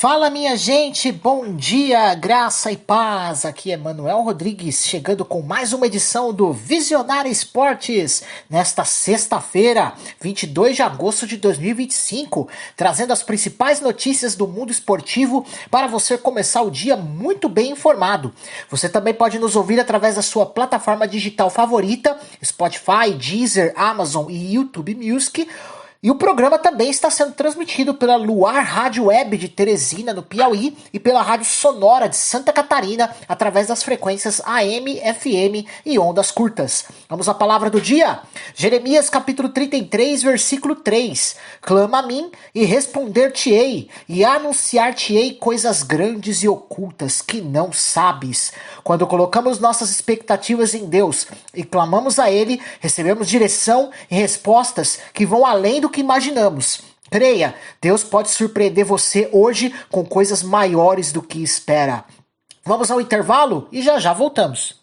Fala minha gente, bom dia, graça e paz, aqui é Manuel Rodrigues, chegando com mais uma edição do Visionário Esportes, nesta sexta-feira, 22 de agosto de 2025, trazendo as principais notícias do mundo esportivo para você começar o dia muito bem informado. Você também pode nos ouvir através da sua plataforma digital favorita, Spotify, Deezer, Amazon e YouTube Music. E o programa também está sendo transmitido pela Luar Rádio Web de Teresina, no Piauí, e pela Rádio Sonora de Santa Catarina, através das frequências AM, FM e ondas curtas. Vamos à palavra do dia? Jeremias capítulo 33, versículo 3. Clama a mim e responder-te-ei, e anunciar-te-ei coisas grandes e ocultas que não sabes. Quando colocamos nossas expectativas em Deus e clamamos a Ele, recebemos direção e respostas que vão além do que imaginamos. Creia, Deus pode surpreender você hoje com coisas maiores do que espera. Vamos ao intervalo e já voltamos.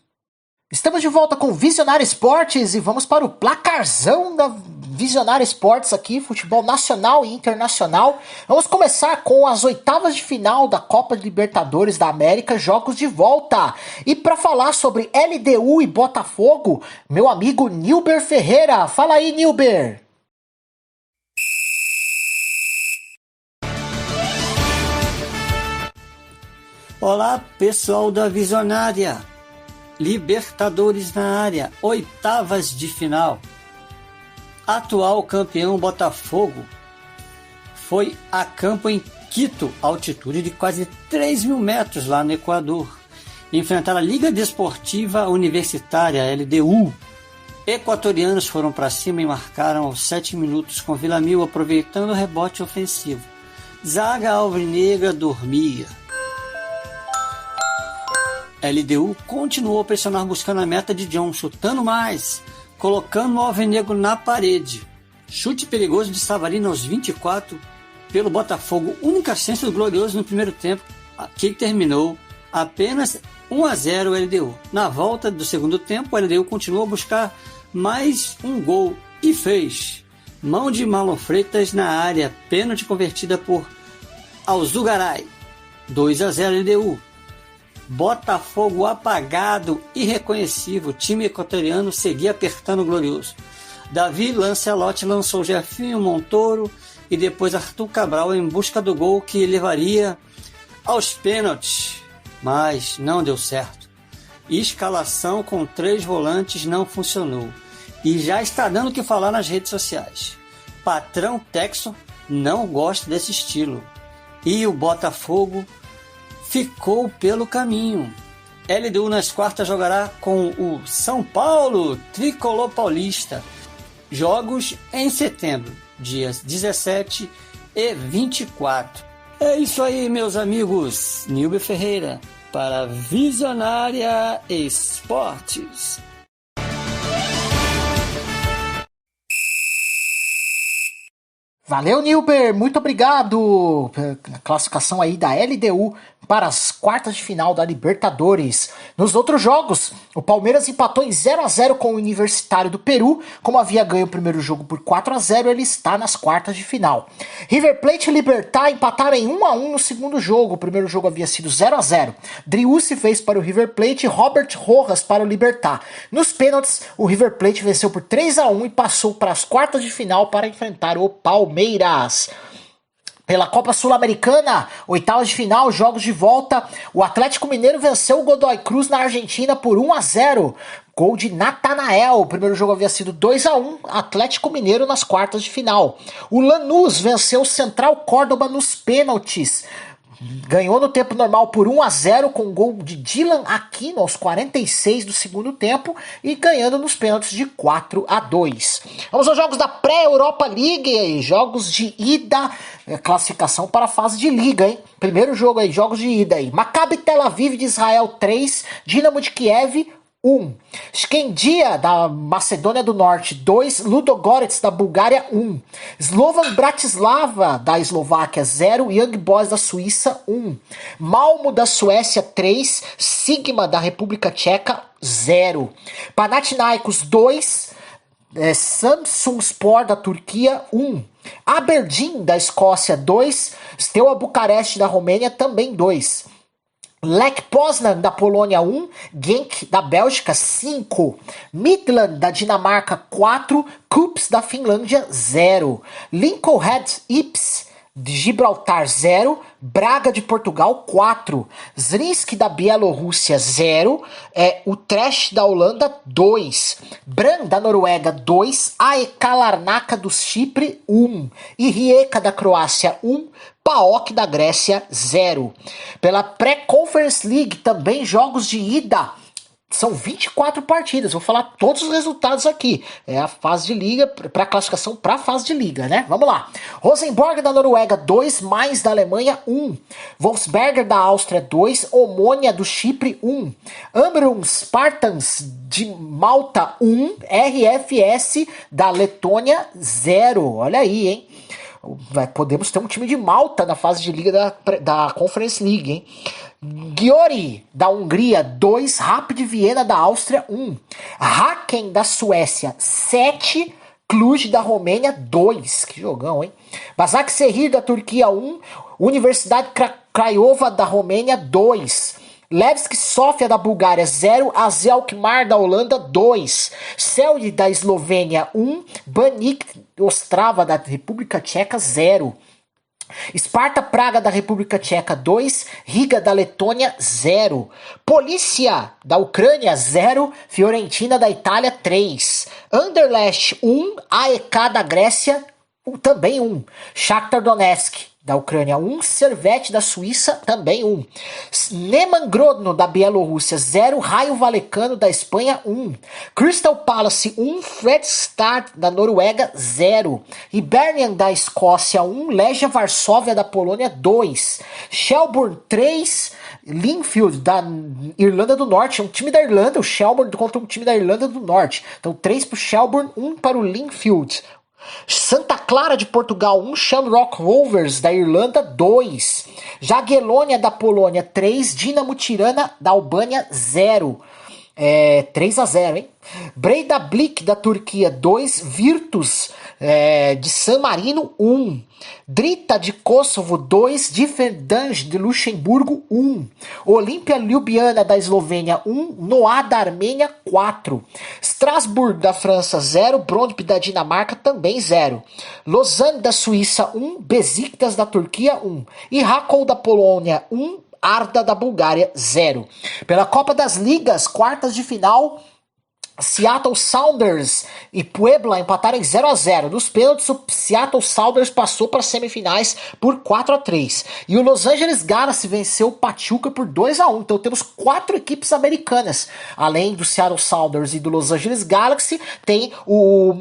Estamos de volta com Visionário Esportes e vamos para o placarzão da Visionário Esportes aqui, futebol nacional e internacional. Vamos começar com as oitavas de final da Copa Libertadores da América, jogos de volta. E para falar sobre LDU e Botafogo, meu amigo Nilber Ferreira. Fala aí, Nilber! Olá, pessoal da Visionária. Libertadores na área, oitavas de final. Atual campeão Botafogo foi a campo em Quito, altitude de quase 3.000 metros lá no Equador. Enfrentar a Liga Desportiva Universitária, LDU. Equatorianos foram para cima e marcaram aos 7 minutos com Villamil aproveitando o rebote ofensivo. Zaga alvinegra dormia. LDU continuou a pressionar buscando a meta de John, chutando mais, colocando o alvinegro na parede. Chute perigoso de Savarino aos 24 pelo Botafogo, única chance do Glorioso no primeiro tempo, que terminou apenas 1-0 LDU. Na volta do segundo tempo, o LDU continuou a buscar mais um gol e fez. Mão de Marlon Freitas na área, pênalti convertida por Alzugaray. 2-0 LDU. Botafogo apagado, irreconhecível, o time equatoriano seguia apertando o Glorioso. Davi Lancelotti lançou Jefinho Montoro e depois Arthur Cabral em busca do gol que levaria aos pênaltis, mas não deu certo. Escalação com 3 volantes não funcionou e já está dando o que falar nas redes sociais. Patrão Texon não gosta desse estilo e o Botafogo ficou pelo caminho. LDU nas quartas jogará com o São Paulo, tricolor paulista. Jogos em setembro, dias 17 e 24. É isso aí, meus amigos. Nilber Ferreira para Visionária Esportes. Valeu, Nilber, muito obrigado pela classificação aí da LDU para as quartas de final da Libertadores. Nos outros jogos, o Palmeiras empatou em 0-0 com o Universitário do Peru. Como havia ganho o primeiro jogo por 4-0, ele está nas quartas de final. River Plate e Libertad empataram em 1-1 no segundo jogo. O primeiro jogo havia sido 0-0. Driussi fez para o River Plate e Robert Rojas para o Libertad. Nos pênaltis, o River Plate venceu por 3-1 e passou para as quartas de final para enfrentar o Palmeiras. Pela Copa Sul-Americana, oitavas de final, jogos de volta, o Atlético Mineiro venceu o Godoy Cruz na Argentina por 1-0. Gol de Natanael, o primeiro jogo havia sido 2-1, Atlético Mineiro nas quartas de final. O Lanús venceu o Central Córdoba nos pênaltis. Ganhou no tempo normal por 1-0 com o gol de Dylan Aquino aos 46 do segundo tempo e ganhando nos pênaltis de 4-2. Vamos aos jogos da pré-Europa League, jogos de ida, classificação para a fase de liga, hein? Primeiro jogo aí, jogos de ida aí. Maccabi Tel Aviv de Israel 3, Dinamo de Kiev 1. Skendia, da Macedônia do Norte, 2. Ludogorets, da Bulgária, 1. Slovan Bratislava, da Eslováquia, 0. Young Boys, da Suíça, 1. Malmo, da Suécia, 3. Sigma, da República Tcheca, 0. Panathinaikos, 2. Samsunspor, da Turquia, 1. Aberdeen, da Escócia, 2. Steaua Bucareste, da Romênia, também 2. Lech Poznan, da Polônia, 1. Genk, da Bélgica, 5. Midland, da Dinamarca, 4. Kups, da Finlândia, 0. Lincolnhead Ips, de Gibraltar, 0. Braga, de Portugal, 4. Zrinsk, da Bielorrússia, 0. Utrecht, da Holanda, 2. Bran, da Noruega, 2. AEK Larnaca, do Chipre, 1. E Rijeka, da Croácia, 1. PAOK, da Grécia, 0. Pela Pré-Conference League, também jogos de ida. São 24 partidas, vou falar todos os resultados aqui. É a fase de liga, para classificação para a fase de liga, né? Vamos lá. Rosenborg, da Noruega, 2. Mainz, da Alemanha, 1. Wolfsberger, da Áustria, 2. Omônia, do Chipre, 1. Amrum Spartans, de Malta, 1. RFS, da Letônia, 0. Olha aí, hein? Podemos ter um time de Malta na fase de liga da Conference League, hein? Győri, da Hungria, 2. Rapid Viena, da Áustria, 1. Häcken, da Suécia, 7. Cluj, da Romênia, 2. Que jogão, hein? Başakşehir, da Turquia, 1. Universidade Craiova, da Romênia, 2. Levski Sofia, da Bulgária, 0. AZ Alkmaar, da Holanda, 2. Celje, da Eslovênia, 1. Baník Ostrava, da República Tcheca, 0. Sparta Praga, da República Tcheca, 2. Riga, da Letônia, 0. Polícia, da Ucrânia, 0. Fiorentina, da Itália, 3. Anderlecht, 1. AEK, da Grécia, também 1. Shakhtar Donetsk, da Ucrânia, 1. Servette, da Suíça, também 1. Neman Grodno, da Bielorrússia, 0. Raio Vallecano, da Espanha, 1. Crystal Palace, 1. Fredrikstad, da Noruega, 0. Hibernian, da Escócia, 1. Legia Varsóvia, da Polônia, 2. Shelbourne, 3. Linfield, da Irlanda do Norte, é um time da Irlanda, o Shelbourne contra um time da Irlanda do Norte. Então 3 para o Shelbourne, 1 para o Linfield. Santa Clara, de Portugal, 1. Shamrock Rovers, da Irlanda, 2. Jagiellonia, da Polônia, 3. Dinamo Tirana, da Albânia, 0. 3-0, hein? Breidablik, da Turquia, 2. Virtus, de San Marino, 1. Drita, de Kosovo, 2. Differdange, de Luxemburgo, 1. Olimpia Ljubljana, da Eslovênia, 1. Noa, da Armênia, 4. Strasbourg, da França, 0. Brøndby, da Dinamarca, também 0. Lausanne, da Suíça, 1. Besiktas, da Turquia, 1. E Rakov, da Polônia, 1. Arda, da Bulgária, 0. Pela Copa das Ligas, quartas de final, Seattle Sounders e Puebla empataram em 0-0. Nos pênaltis, o Seattle Sounders passou para as semifinais por 4-3. E o Los Angeles Galaxy venceu o Pachuca por 2-1. Então temos 4 equipes americanas. Além do Seattle Sounders e do Los Angeles Galaxy, tem o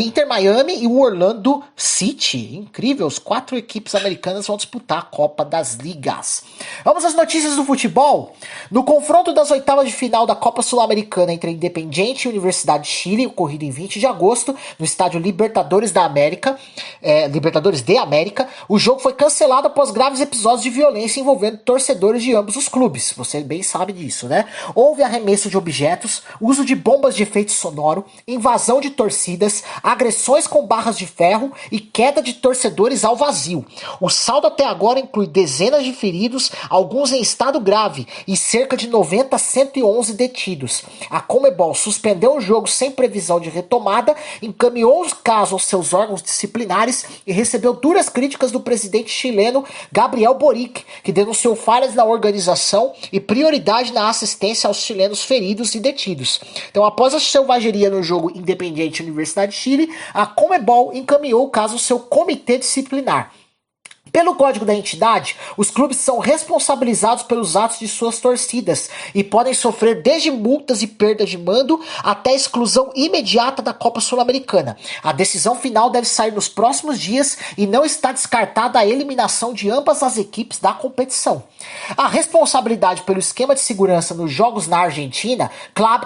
Inter Miami e o Orlando City. Incrível, as 4 equipes americanas vão disputar a Copa das Ligas. Vamos às notícias do futebol. No confronto das oitavas de final da Copa Sul-Americana entre a Independiente e Universidade de Chile, ocorrido em 20 de agosto, no estádio Libertadores de América, o jogo foi cancelado após graves episódios de violência envolvendo torcedores de ambos os clubes. Você bem sabe disso, né? Houve arremesso de objetos, uso de bombas de efeito sonoro, invasão de torcidas, agressões com barras de ferro e queda de torcedores ao vazio. O saldo até agora inclui dezenas de feridos, alguns em estado grave e cerca de 90 a 111 detidos. A Conmebol suspendeu o jogo sem previsão de retomada, encaminhou os casos aos seus órgãos disciplinares e recebeu duras críticas do presidente chileno Gabriel Boric, que denunciou falhas na organização e prioridade na assistência aos chilenos feridos e detidos. Então, após a selvageria no jogo Independiente Universidade de Chile, a Conmebol encaminhou o caso ao seu comitê disciplinar. Pelo código da entidade, os clubes são responsabilizados pelos atos de suas torcidas e podem sofrer desde multas e perda de mando até exclusão imediata da Copa Sul-Americana. A decisão final deve sair nos próximos dias e não está descartada a eliminação de ambas as equipes da competição. A responsabilidade pelo esquema de segurança nos jogos na Argentina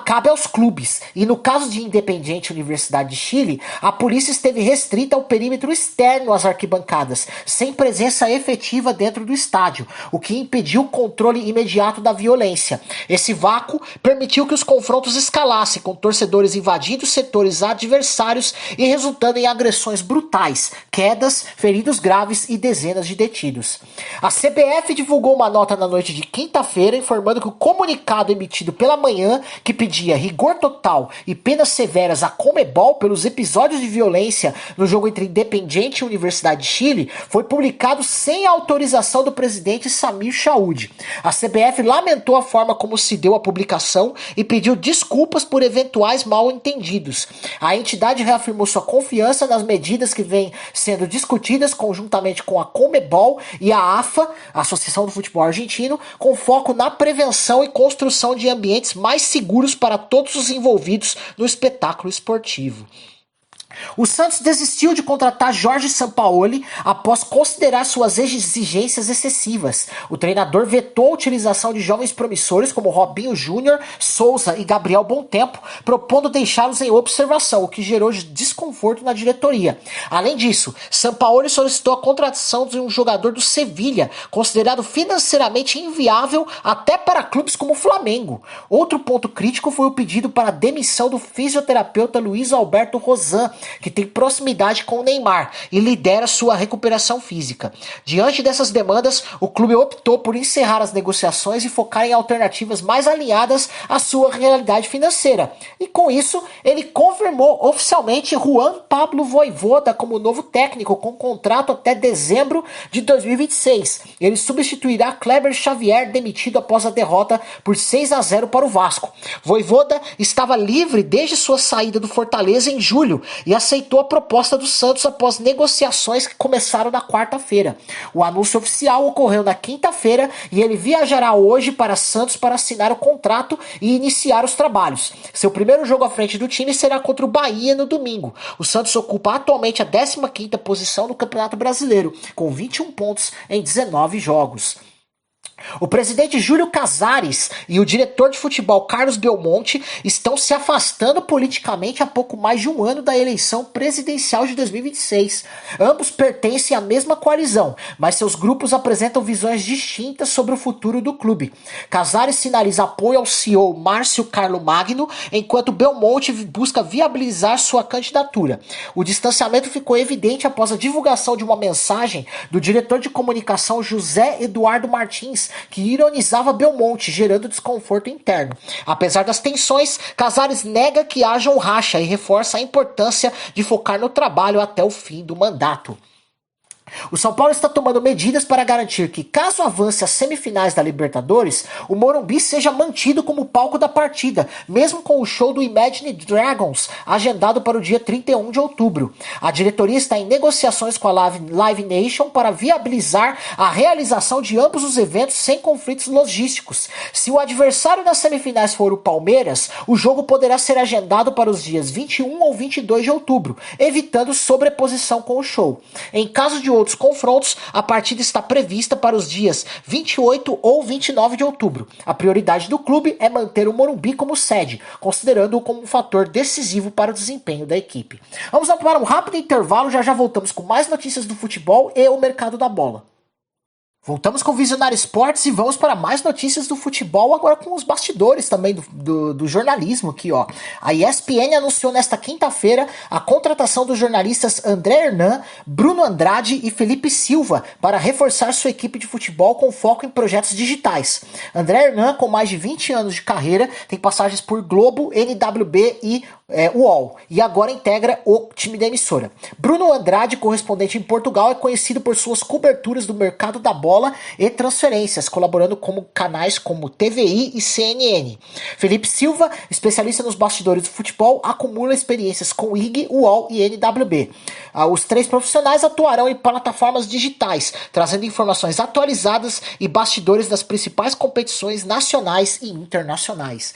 cabe aos clubes e no caso de Independiente Universidade de Chile, a polícia esteve restrita ao perímetro externo às arquibancadas, sem presença presença efetiva dentro do estádio, o que impediu o controle imediato da violência. Esse vácuo permitiu que os confrontos escalassem, com torcedores invadindo setores adversários e resultando em agressões brutais, quedas, feridos graves e dezenas de detidos. A CBF divulgou uma nota na noite de quinta-feira informando que o comunicado emitido pela manhã, que pedia rigor total e penas severas à Conmebol pelos episódios de violência no jogo entre Independiente e Universidade de Chile, foi publicado sem a autorização do presidente Samir Chaoud. A CBF lamentou a forma como se deu a publicação e pediu desculpas por eventuais mal-entendidos. A entidade reafirmou sua confiança nas medidas que vêm sendo discutidas conjuntamente com a Conmebol e a AFA, a Associação do Futebol Argentino, com foco na prevenção e construção de ambientes mais seguros para todos os envolvidos no espetáculo esportivo. O Santos desistiu de contratar Jorge Sampaoli após considerar suas exigências excessivas. O treinador vetou a utilização de jovens promissores como Robinho Júnior, Souza e Gabriel Bontempo, propondo deixá-los em observação, o que gerou desconforto na diretoria. Além disso, Sampaoli solicitou a contratação de um jogador do Sevilha, considerado financeiramente inviável até para clubes como o Flamengo. Outro ponto crítico foi o pedido para a demissão do fisioterapeuta Luiz Alberto Rozan, que tem proximidade com o Neymar e lidera sua recuperação física. Diante dessas demandas, o clube optou por encerrar as negociações e focar em alternativas mais alinhadas à sua realidade financeira. E com isso, ele confirmou oficialmente Juan Pablo Vojvoda como novo técnico, com contrato até dezembro de 2026. Ele substituirá Kleber Xavier, demitido após a derrota por 6-0 para o Vasco. Vojvoda estava livre desde sua saída do Fortaleza em julho e aceitou a proposta do Santos após negociações que começaram na quarta-feira. O anúncio oficial ocorreu na quinta-feira e ele viajará hoje para Santos para assinar o contrato e iniciar os trabalhos. Seu primeiro jogo à frente do time será contra o Bahia no domingo. O Santos ocupa atualmente a 15ª posição no Campeonato Brasileiro, com 21 pontos em 19 jogos. O presidente Júlio Casares e o diretor de futebol Carlos Belmonte estão se afastando politicamente há pouco mais de um ano da eleição presidencial de 2026. Ambos pertencem à mesma coalizão, mas seus grupos apresentam visões distintas sobre o futuro do clube. Casares sinaliza apoio ao CEO Márcio Carlo Magno, enquanto Belmonte busca viabilizar sua candidatura. O distanciamento ficou evidente após a divulgação de uma mensagem do diretor de comunicação José Eduardo Martins, que ironizava Belmonte, gerando desconforto interno. Apesar das tensões, Casares nega que haja um racha e reforça a importância de focar no trabalho até o fim do mandato. O São Paulo está tomando medidas para garantir que, caso avance às semifinais da Libertadores, o Morumbi seja mantido como palco da partida, mesmo com o show do Imagine Dragons, agendado para o dia 31 de outubro. A diretoria está em negociações com a Live Nation para viabilizar a realização de ambos os eventos sem conflitos logísticos. Se o adversário das semifinais for o Palmeiras, o jogo poderá ser agendado para os dias 21 ou 22 de outubro, evitando sobreposição com o show. Em caso de outros confrontos, a partida está prevista para os dias 28 ou 29 de outubro. A prioridade do clube é manter o Morumbi como sede, considerando-o como um fator decisivo para o desempenho da equipe. Vamos para um rápido intervalo, já voltamos com mais notícias do futebol e o mercado da bola. Voltamos com o Visionário Esportes e vamos para mais notícias do futebol, agora com os bastidores também do jornalismo aqui, ó. A ESPN anunciou nesta quinta-feira a contratação dos jornalistas André Hernan, Bruno Andrade e Felipe Silva para reforçar sua equipe de futebol com foco em projetos digitais. André Hernan, com mais de 20 anos de carreira, tem passagens por Globo, NWB e UOL, e agora integra o time da emissora. Bruno Andrade, correspondente em Portugal, é conhecido por suas coberturas do mercado da bola e transferências, colaborando com canais como TVI e CNN. Felipe Silva, especialista nos bastidores do futebol, acumula experiências com IG, UOL e NWB. Os três profissionais atuarão em plataformas digitais, trazendo informações atualizadas e bastidores das principais competições nacionais e internacionais.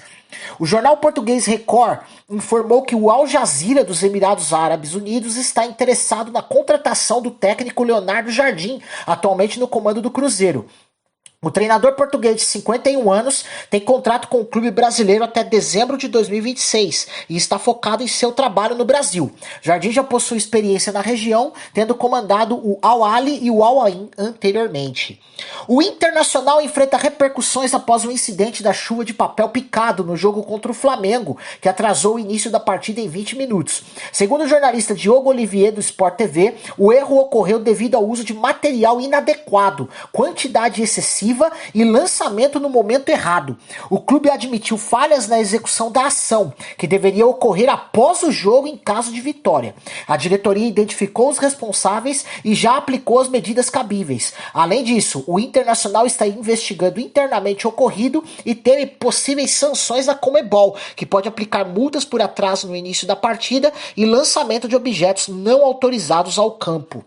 O jornal português Record informou que o Al Jazeera dos Emirados Árabes Unidos está interessado na contratação do técnico Leonardo Jardim, atualmente no comando do Cruzeiro. O treinador português de 51 anos tem contrato com o clube brasileiro até dezembro de 2026 e está focado em seu trabalho no Brasil. Jardim já possui experiência na região, tendo comandado o Al-Ahly e o Al-Ain anteriormente. O Internacional enfrenta repercussões após o incidente da chuva de papel picado no jogo contra o Flamengo, que atrasou o início da partida em 20 minutos. Segundo o jornalista Diogo Olivier do Sport TV, o erro ocorreu devido ao uso de material inadequado, quantidade excessiva e lançamento no momento errado. O clube admitiu falhas na execução da ação, que deveria ocorrer após o jogo em caso de vitória. A diretoria identificou os responsáveis e já aplicou as medidas cabíveis. Além disso, o Internacional está investigando internamente o ocorrido e teme possíveis sanções da Conmebol, que pode aplicar multas por atraso no início da partida e lançamento de objetos não autorizados ao campo.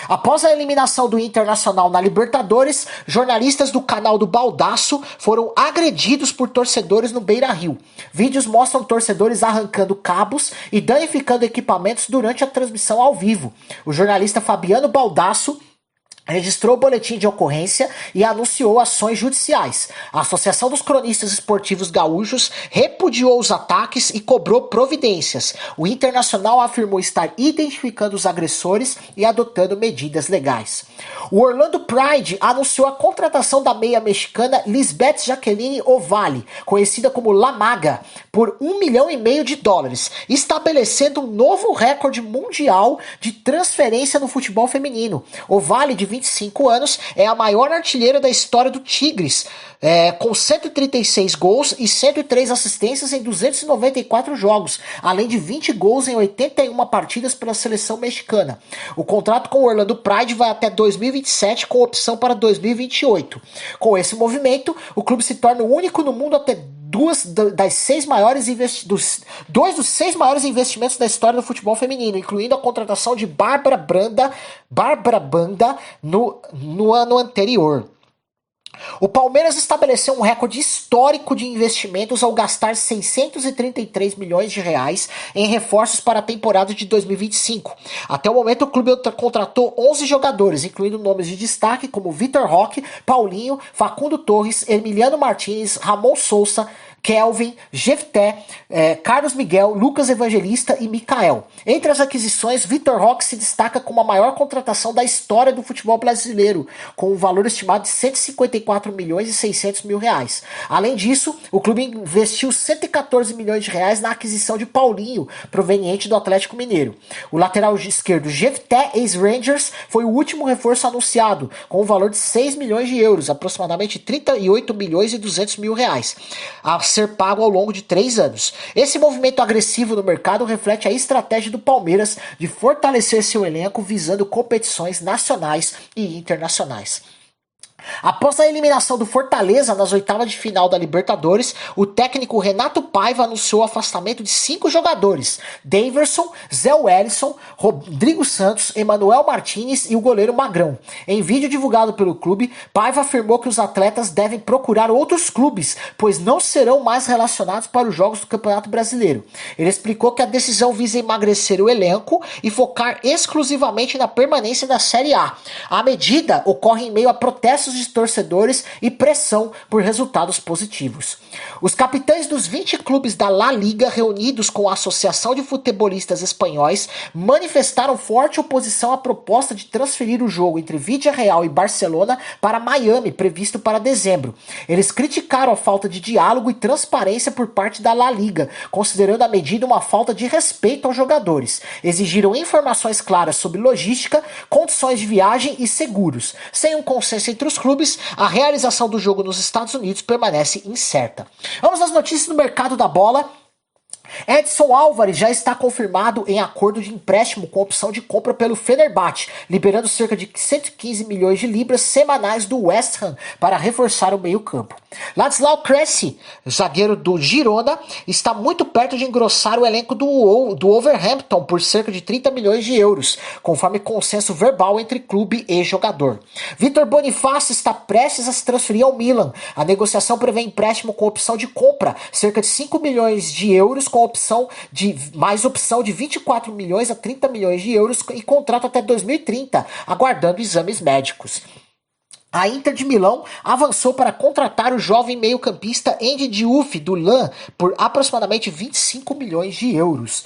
Após a eliminação do Internacional na Libertadores, jornalistas do canal do Baldaço foram agredidos por torcedores no Beira-Rio. Vídeos mostram torcedores arrancando cabos e danificando equipamentos durante a transmissão ao vivo. O jornalista Fabiano Baldaço registrou o boletim de ocorrência e anunciou ações judiciais. A Associação dos Cronistas Esportivos Gaúchos repudiou os ataques e cobrou providências. O Internacional afirmou estar identificando os agressores e adotando medidas legais. O Orlando Pride anunciou a contratação da meia mexicana Lisbeth Jaqueline Ovalle, conhecida como La Maga, por $1,5 milhão, estabelecendo um novo recorde mundial de transferência no futebol feminino. Ovalle, de 25 anos, é a maior artilheira da história do Tigres, com 136 gols e 103 assistências em 294 jogos, além de 20 gols em 81 partidas pela seleção mexicana. O contrato com o Orlando Pride vai até 2027, com opção para 2028. Com esse movimento, o clube se torna o único no mundo a ter dois dos seis maiores investimentos da história do futebol feminino, incluindo a contratação de Bárbara Banda no ano anterior. O Palmeiras estabeleceu um recorde histórico de investimentos ao gastar 633 milhões de reais em reforços para a temporada de 2025. Até o momento, o clube contratou 11 jogadores, incluindo nomes de destaque como Vitor Roque, Paulinho, Facundo Torres, Emiliano Martins, Ramon Sousa, Kelvin, Jefté, Carlos Miguel, Lucas Evangelista e Mikael. Entre as aquisições, Vitor Roque se destaca como a maior contratação da história do futebol brasileiro, com um valor estimado de 154 milhões e 600 mil reais. Além disso, o clube investiu 114 milhões de reais na aquisição de Paulinho, proveniente do Atlético Mineiro. O lateral esquerdo Jefté, ex-Rangers, foi o último reforço anunciado, com um valor de 6 milhões de euros, aproximadamente 38 milhões e 200 mil reais. A ser pago ao longo de 3 anos. Esse movimento agressivo no mercado reflete a estratégia do Palmeiras de fortalecer seu elenco visando competições nacionais e internacionais. Após a eliminação do Fortaleza nas oitavas de final da Libertadores, o técnico Renato Paiva anunciou o afastamento de 5 jogadores: Daverson, Zé Wellison, Rodrigo Santos, Emanuel Martins e o goleiro Magrão. Em vídeo divulgado pelo clube, Paiva afirmou que os atletas devem procurar outros clubes, pois não serão mais relacionados para os jogos do Campeonato Brasileiro. Ele explicou que a decisão visa emagrecer o elenco e focar exclusivamente na permanência da Série A. A medida ocorre em meio a protestos de torcedores e pressão por resultados positivos. Os capitães dos 20 clubes da La Liga, reunidos com a Associação de Futebolistas Espanhóis, manifestaram forte oposição à proposta de transferir o jogo entre Villarreal e Barcelona para Miami, previsto para dezembro. Eles criticaram a falta de diálogo e transparência por parte da La Liga, considerando a medida uma falta de respeito aos jogadores. Exigiram informações claras sobre logística, condições de viagem e seguros. Sem um consenso entre os clubes, a realização do jogo nos Estados Unidos permanece incerta. Vamos às notícias do mercado da bola. Edson Álvares já está confirmado em acordo de empréstimo com opção de compra pelo Fenerbahçe, liberando cerca de 115 milhões de libras semanais do West Ham para reforçar o meio-campo. Ladislau Krejci, zagueiro do Girona, está muito perto de engrossar o elenco do Wolverhampton por cerca de 30 milhões de euros, conforme consenso verbal entre clube e jogador. Vitor Bonifácio está prestes a se transferir ao Milan. A negociação prevê empréstimo com opção de compra, cerca de 5 milhões de euros, com opção de 24 milhões a 30 milhões de euros e contrato até 2030, aguardando exames médicos. A Inter de Milão avançou para contratar o jovem meio-campista Andy Diouf do Lens por aproximadamente 25 milhões de euros.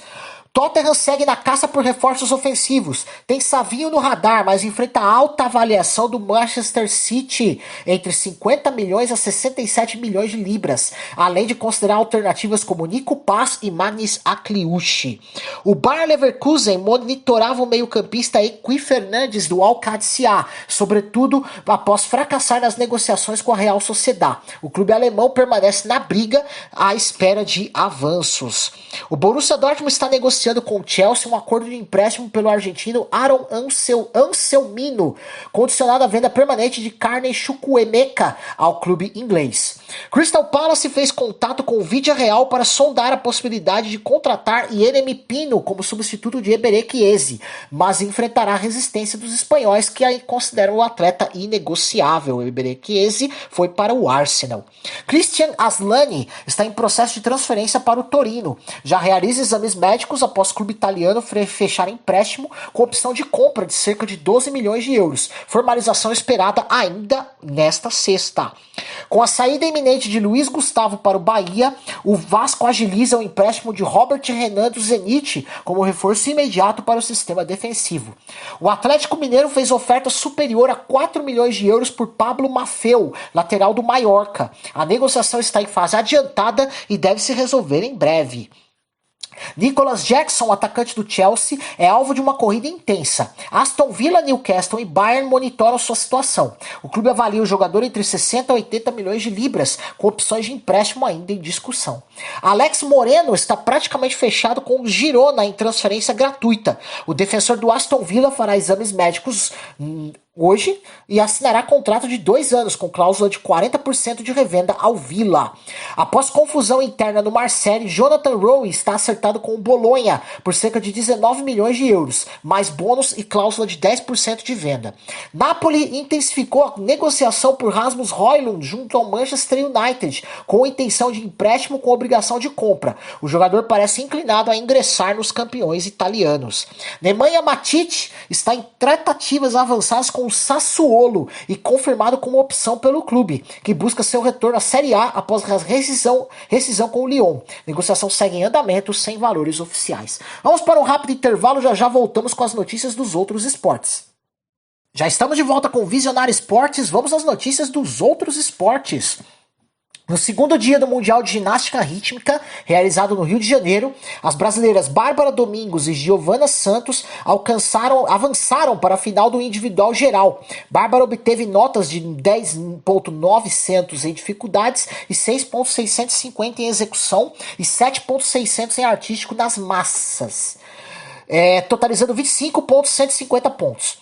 Tottenham segue na caça por reforços ofensivos. Tem Savinho no radar, mas enfrenta a alta avaliação do Manchester City, entre 50 milhões a 67 milhões de libras, além de considerar alternativas como Nico Paz e Magnus Akliushi. O Bayer Leverkusen monitorava o meio-campista Equi Fernandes do Al-Qadsiya, sobretudo após fracassar nas negociações com a Real Sociedad. O clube alemão permanece na briga à espera de avanços. O Borussia Dortmund está negociando com o Chelsea um acordo de empréstimo pelo argentino Aaron Anselmino, condicionado à venda permanente de Carney Chukwuemeka ao clube inglês. Crystal Palace fez contato com o Villarreal para sondar a possibilidade de contratar Yeremy Pino como substituto de Eberek Eze, mas enfrentará a resistência dos espanhóis que consideram o atleta inegociável. Eberek Eze foi para o Arsenal. Christian Aslani está em processo de transferência para o Torino. Já realiza exames médicos após o clube italiano fechar empréstimo com opção de compra de cerca de 12 milhões de euros. Formalização esperada ainda nesta sexta. Com a saída iminente de Luiz Gustavo para o Bahia, o Vasco agiliza o empréstimo de Robert Renan do Zenit como reforço imediato para o sistema defensivo. O Atlético Mineiro fez oferta superior a 4 milhões de euros por Pablo Maffeo, lateral do Mallorca. A negociação está em fase adiantada e deve se resolver em breve. Nicholas Jackson, atacante do Chelsea, é alvo de uma corrida intensa. Aston Villa, Newcastle e Bayern monitoram sua situação. O clube avalia o jogador entre 60 a 80 milhões de libras, com opções de empréstimo ainda em discussão. Alex Moreno está praticamente fechado com o Girona em transferência gratuita. O defensor do Aston Villa fará exames médicos hoje e assinará contrato de 2 anos com cláusula de 40% de revenda ao Villa. Após confusão interna no Marseille, Jonathan Rowe está acertado com o Bolonha por cerca de 19 milhões de euros, mais bônus e cláusula de 10% de venda. Napoli intensificou a negociação por Rasmus Højlund junto ao Manchester United, com a intenção de empréstimo com obrigação de compra. O jogador parece inclinado a ingressar nos campeões italianos. Nemanja Matic está em tratativas avançadas com o Sassuolo e confirmado como opção pelo clube, que busca seu retorno à Série A após a rescisão com o Lyon. Negociação segue em andamento sem valores oficiais. Vamos para um rápido intervalo, já voltamos com as notícias dos outros esportes. Já estamos de volta com o Visionário Esportes, vamos às notícias dos outros esportes. No segundo dia do Mundial de Ginástica Rítmica, realizado no Rio de Janeiro, as brasileiras Bárbara Domingos e Giovana Santos avançaram para a final do individual geral. Bárbara obteve notas de 10.900 em dificuldades e 6.650 em execução e 7.600 em artístico nas massas, totalizando 25.150 pontos.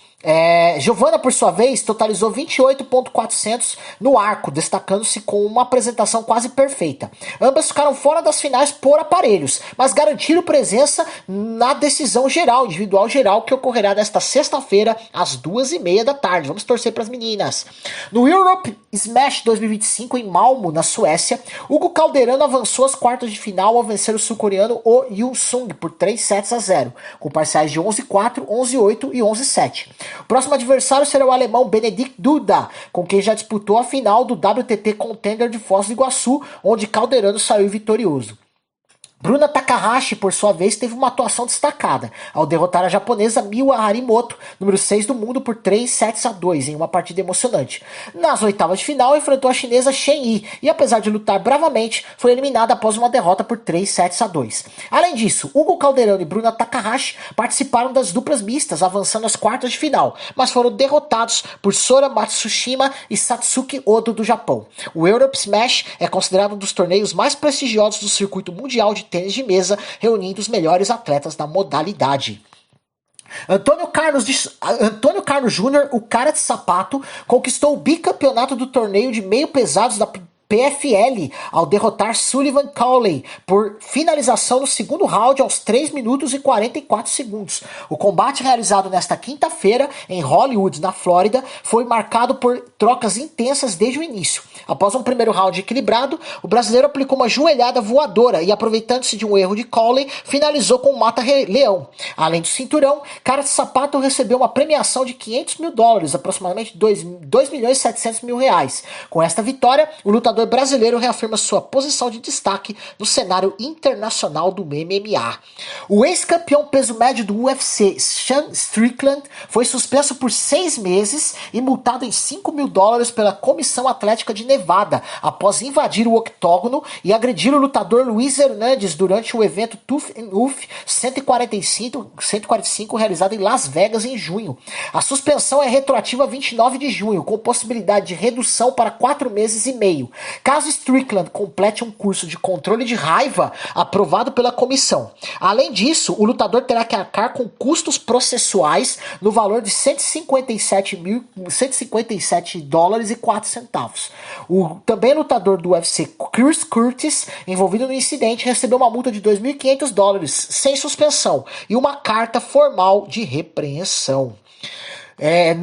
Giovana, por sua vez, totalizou 28.400 no arco, destacando-se com uma apresentação quase perfeita. Ambas ficaram fora das finais por aparelhos, mas garantiram presença na decisão geral, individual geral, que ocorrerá nesta sexta-feira, às 2h30 da tarde. Vamos torcer para as meninas. No Europe Smash 2025, em Malmo, na Suécia, Hugo Calderano avançou às quartas de final ao vencer o sul-coreano Oh Hyun-sung por 3-0, com parciais de 11-4, 11-8 e 11-7. O próximo adversário será o alemão Benedikt Duda, com quem já disputou a final do WTT Contender de Foz do Iguaçu, onde Calderano saiu vitorioso. Bruna Takahashi, por sua vez, teve uma atuação destacada, ao derrotar a japonesa Miwa Harimoto, número 6 do mundo, por 3-2 em uma partida emocionante. Nas oitavas de final, enfrentou a chinesa Shen Yi, e apesar de lutar bravamente, foi eliminada após uma derrota por 3-2. Além disso, Hugo Calderano e Bruna Takahashi participaram das duplas mistas, avançando às quartas de final, mas foram derrotados por Sora Matsushima e Satsuki Odo do Japão. O Europe Smash é considerado um dos torneios mais prestigiosos do circuito mundial de tênis de mesa, reunindo os melhores atletas da modalidade. Antônio Carlos Júnior, o cara de sapato, conquistou o bicampeonato do torneio de meio pesados da PFL ao derrotar Sullivan Cowley por finalização no segundo round aos 3 minutos e 44 segundos. O combate realizado nesta quinta-feira em Hollywood, na Flórida, foi marcado por trocas intensas desde o início. Após um primeiro round equilibrado, o brasileiro aplicou uma joelhada voadora e, aproveitando-se de um erro de Cowley, finalizou com um mata-leão. Além do cinturão, Cara de Sapato recebeu uma premiação de $500 mil, aproximadamente R$2.700.000. Com esta vitória, o lutador brasileiro reafirma sua posição de destaque no cenário internacional do MMA. O ex-campeão peso médio do UFC, Sean Strickland, foi suspenso por 6 meses e multado em $5 mil pela Comissão Atlética de Nevada, após invadir o octógono e agredir o lutador Luiz Hernandes durante o evento Tough Enough 145 realizado em Las Vegas em junho. A suspensão é retroativa a 29 de junho, com possibilidade de redução para 4 meses e meio. Caso Strickland complete um curso de controle de raiva aprovado pela comissão. Além disso, o lutador terá que arcar com custos processuais no valor de $157,04. O também lutador do UFC, Chris Curtis, envolvido no incidente, recebeu uma multa de $2.500 sem suspensão e uma carta formal de repreensão.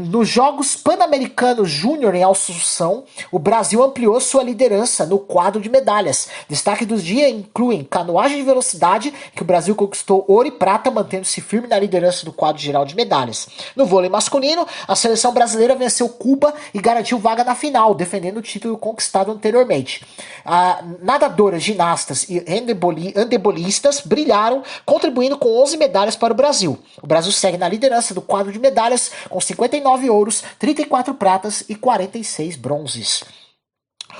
Nos Jogos Pan-Americanos Júnior em Assunção, o Brasil ampliou sua liderança no quadro de medalhas. Destaque dos dias incluem canoagem de velocidade, que o Brasil conquistou ouro e prata, mantendo-se firme na liderança do quadro geral de medalhas. No vôlei masculino, a seleção brasileira venceu Cuba e garantiu vaga na final, defendendo o título conquistado anteriormente. Nadadoras, ginastas e handebolistas brilharam, contribuindo com 11 medalhas para o Brasil. O Brasil segue na liderança do quadro de medalhas, com 59 ouros, 34 pratas e 46 bronzes.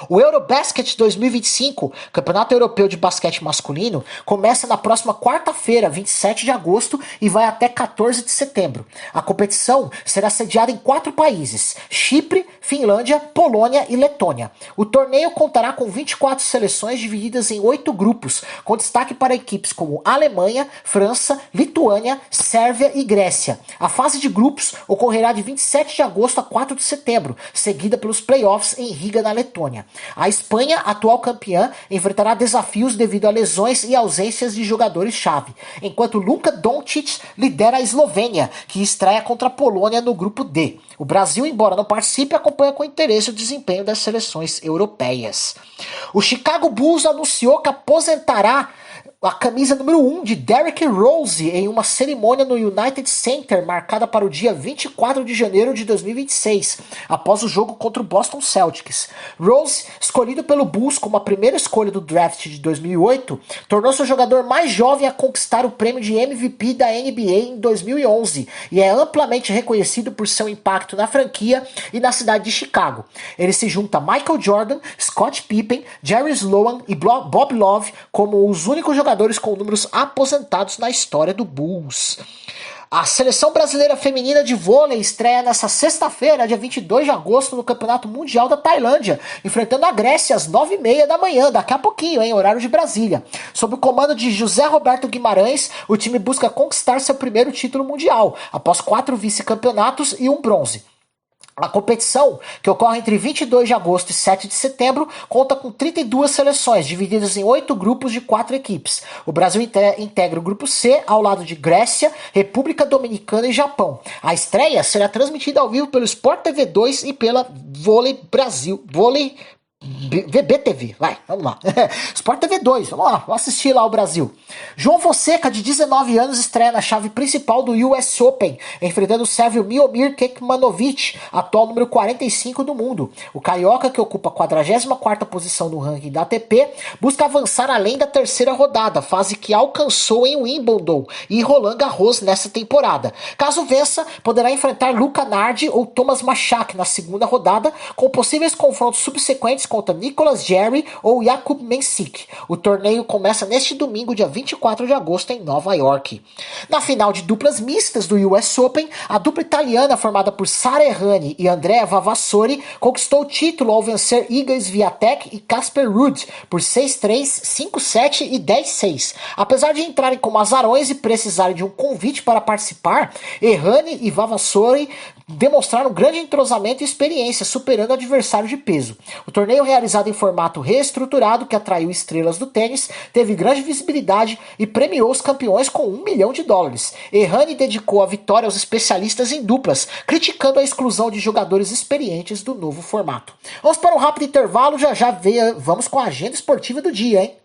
O Eurobasket 2025, Campeonato Europeu de Basquete Masculino, começa na próxima quarta-feira, 27 de agosto, e vai até 14 de setembro. A competição será sediada em 4 países: Chipre, Finlândia, Polônia e Letônia. O torneio contará com 24 seleções divididas em 8 grupos, com destaque para equipes como Alemanha, França, Lituânia, Sérvia e Grécia. A fase de grupos ocorrerá de 27 de agosto a 4 de setembro, seguida pelos playoffs em Riga, na Letônia. A Espanha, atual campeã, enfrentará desafios devido a lesões e ausências de jogadores-chave, enquanto Luka Doncic lidera a Eslovênia, que estreia contra a Polônia no grupo D. O Brasil, embora não participe, acompanha com interesse o desempenho das seleções europeias. O Chicago Bulls anunciou que aposentará a camisa número 1 de Derrick Rose em uma cerimônia no United Center marcada para o dia 24 de janeiro de 2026, após o jogo contra o Boston Celtics. Rose, escolhido pelo Bulls como a primeira escolha do draft de 2008, tornou-se o jogador mais jovem a conquistar o prêmio de MVP da NBA em 2011 e é amplamente reconhecido por seu impacto na franquia e na cidade de Chicago. Ele se junta a Michael Jordan, Scott Pippen, Jerry Sloan e Bob Love como os únicos jogadores com números aposentados na história do Bulls. A seleção brasileira feminina de vôlei estreia nesta sexta-feira, dia 22 de agosto, no Campeonato Mundial da Tailândia, enfrentando a Grécia às 9h30 da manhã, daqui a pouquinho, em horário de Brasília. Sob o comando de José Roberto Guimarães, o time busca conquistar seu primeiro título mundial, após 4 vice-campeonatos e 1 bronze. A competição, que ocorre entre 22 de agosto e 7 de setembro, conta com 32 seleções, divididas em 8 grupos de 4 equipes. O Brasil integra o grupo C, ao lado de Grécia, República Dominicana e Japão. A estreia será transmitida ao vivo pelo Sport TV 2 e pela Vôlei Brasil. VBTV, vai, vamos lá. Sport TV 2, vamos lá, vamos assistir lá o Brasil. João Fonseca, de 19 anos, estreia na chave principal do US Open, enfrentando o sérvio Miomir Kekmanovic, atual número 45 do mundo. O carioca, que ocupa a 44ª posição no ranking da ATP, busca avançar além da terceira rodada, fase que alcançou em Wimbledon e Roland Garros nessa temporada. Caso vença, poderá enfrentar Luca Nardi ou Thomas Machak na segunda rodada, com possíveis confrontos subsequentes contra Nicolas Jarry ou Jakub Mensik. O torneio começa neste domingo, dia 24 de agosto, em Nova York. Na final de duplas mistas do US Open, a dupla italiana formada por Sara Errani e Andrea Vavassori conquistou o título ao vencer Iga Swiatek e Casper Ruud por 6-3, 5-7 e 10-6. Apesar de entrarem como azarões e precisarem de um convite para participar, Errani e Vavassori demonstraram grande entrosamento e experiência, superando o adversário de peso. O torneio, realizado em formato reestruturado, que atraiu estrelas do tênis, teve grande visibilidade e premiou os campeões com $1 milhão. Errani dedicou a vitória aos especialistas em duplas, criticando a exclusão de jogadores experientes do novo formato. Vamos para um rápido intervalo, vamos com a agenda esportiva do dia, hein?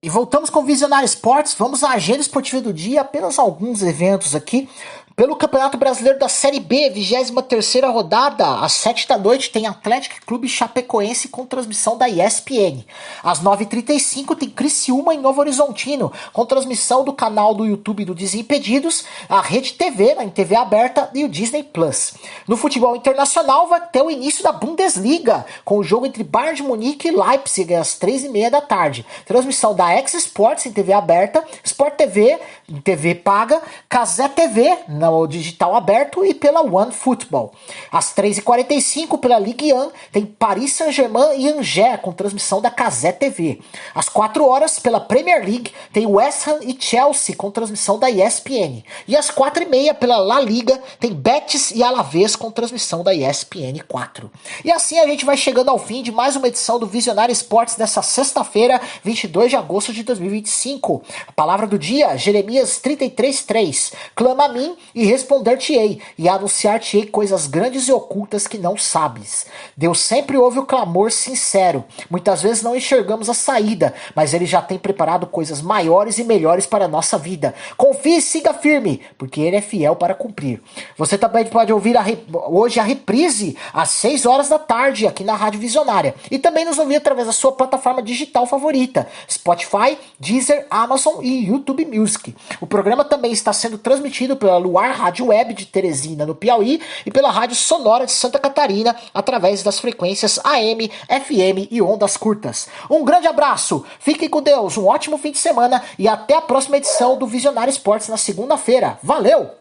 E voltamos com o Visionário Esportes, vamos à agenda esportiva do dia, apenas alguns eventos aqui. Pelo Campeonato Brasileiro da Série B, 23ª rodada, às 7 da noite, tem Atlético Clube Chapecoense com transmissão da ESPN. Às 9h35 tem Criciúma em Novo Horizontino, com transmissão do canal do YouTube do Desimpedidos, a Rede TV, em TV aberta, e o Disney Plus. No futebol internacional vai ter o início da Bundesliga, com o jogo entre Bayern de Munique e Leipzig, às 3h30 da tarde. Transmissão da X Sports em TV aberta, Sport TV em TV paga, Cazé TV no digital aberto e pela One Football. Às 3h45 pela Ligue 1 tem Paris Saint-Germain e Angers com transmissão da Cazé TV. Às 4h pela Premier League tem West Ham e Chelsea com transmissão da ESPN. E às 4h30 pela La Liga tem Betis e Alavés com transmissão da ESPN 4. E assim a gente vai chegando ao fim de mais uma edição do Visionário Esportes dessa sexta-feira, 22 de agosto de 2025. A palavra do dia, Jeremias 33:3. Clama a mim e responder-te-ei, e anunciar-te-ei coisas grandes e ocultas que não sabes. Deus sempre ouve o clamor sincero. Muitas vezes não enxergamos a saída, mas Ele já tem preparado coisas maiores e melhores para a nossa vida. Confie e siga firme, porque Ele é fiel para cumprir. Você também pode ouvir hoje a reprise às 6h da tarde aqui na Rádio Visionária, e também nos ouvir através da sua plataforma digital favorita, Spotify, Deezer, Amazon e YouTube Music. O programa também está sendo transmitido pela Luar Rádio Web de Teresina, no Piauí, e pela Rádio Sonora de Santa Catarina, através das frequências AM, FM e ondas curtas. Um grande abraço, fiquem com Deus, um ótimo fim de semana e até a próxima edição do Visionário Esportes na segunda-feira. Valeu!